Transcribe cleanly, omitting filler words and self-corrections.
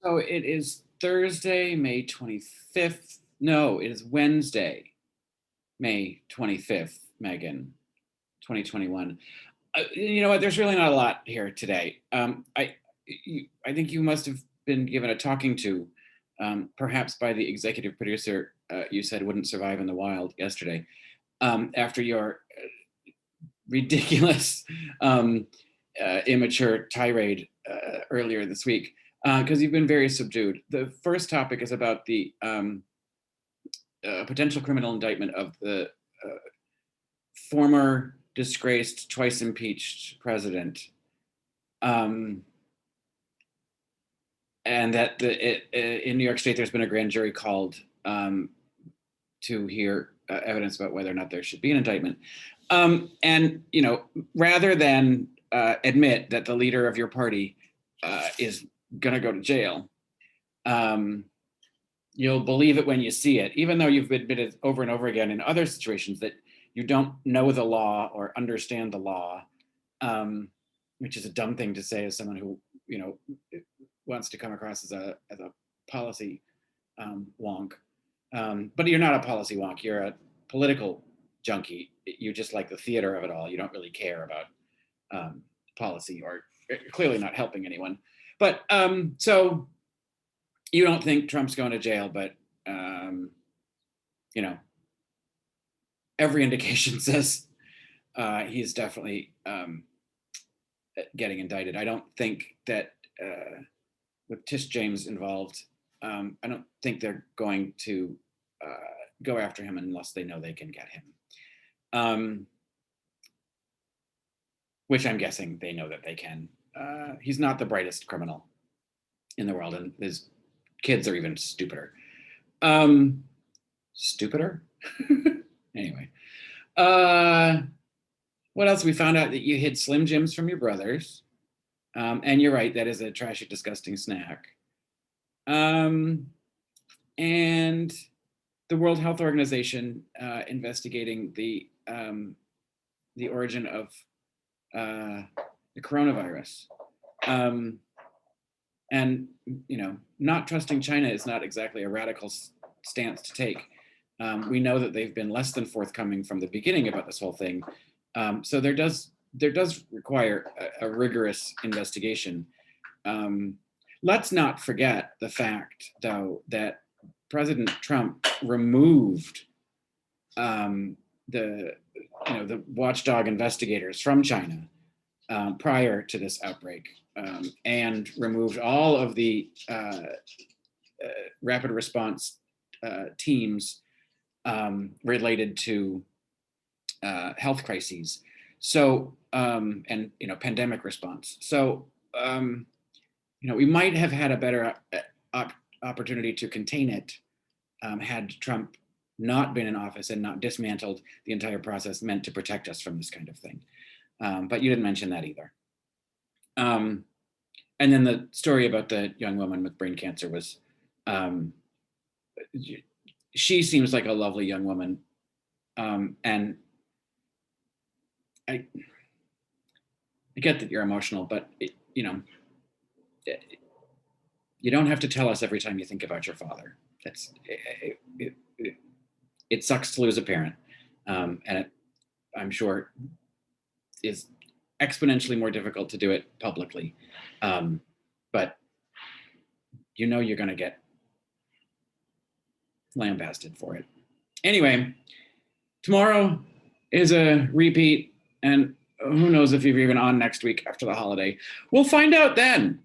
So it is Thursday, May 25th. No, it is Wednesday, May 25th, Megan, 2021. You know what? There's really not a lot here today. I think you must have been given a talking to, perhaps by the executive producer you said wouldn't survive in the wild yesterday, after your ridiculous, immature tirade earlier this week, because you've been very subdued. The first topic is about the potential criminal indictment of the former disgraced, twice impeached president, and that in New York State there's been a grand jury called to hear evidence about whether or not there should be an indictment. And rather than admit that the leader of your party is going to go to jail, you'll believe it when you see it, even though you've admitted over and over again in other situations that you don't know the law or understand the law, which is a dumb thing to say as someone who wants to come across as a policy wonk. But you're not a policy wonk. You're a political junkie. You just like the theater of it all. You don't really care about policy, or clearly not helping anyone. But so you don't think Trump's going to jail, but every indication says he's definitely getting indicted. I don't think that with Tish James involved, I don't think they're going to go after him unless they know they can get him. Which I'm guessing they know that they can. He's not the brightest criminal in the world, and his kids are even stupider. Stupider? Anyway. What else? We found out that you hid Slim Jims from your brothers. And you're right, that is a trashy, disgusting snack. And the World Health Organization investigating the origin of the coronavirus. And not trusting China is not exactly a radical stance to take. We know that they've been less than forthcoming from the beginning about this whole thing. So there does require a rigorous investigation. Let's not forget the fact, though, that President Trump removed the watchdog investigators from China prior to this outbreak, and removed all of the rapid response teams related to health crises. So, and pandemic response. So, we might have had a better opportunity to contain it had Trump not been in office and not dismantled the entire process meant to protect us from this kind of thing. But you didn't mention that either. And then the story about the young woman with brain cancer was, she seems like a lovely young woman. And I get that you're emotional, but you don't have to tell us every time you think about your father. It sucks to lose a parent, and I'm sure is exponentially more difficult to do it publicly. But you're going to get lambasted for it. Anyway, tomorrow is a repeat, and who knows if you're even on next week after the holiday. We'll find out then.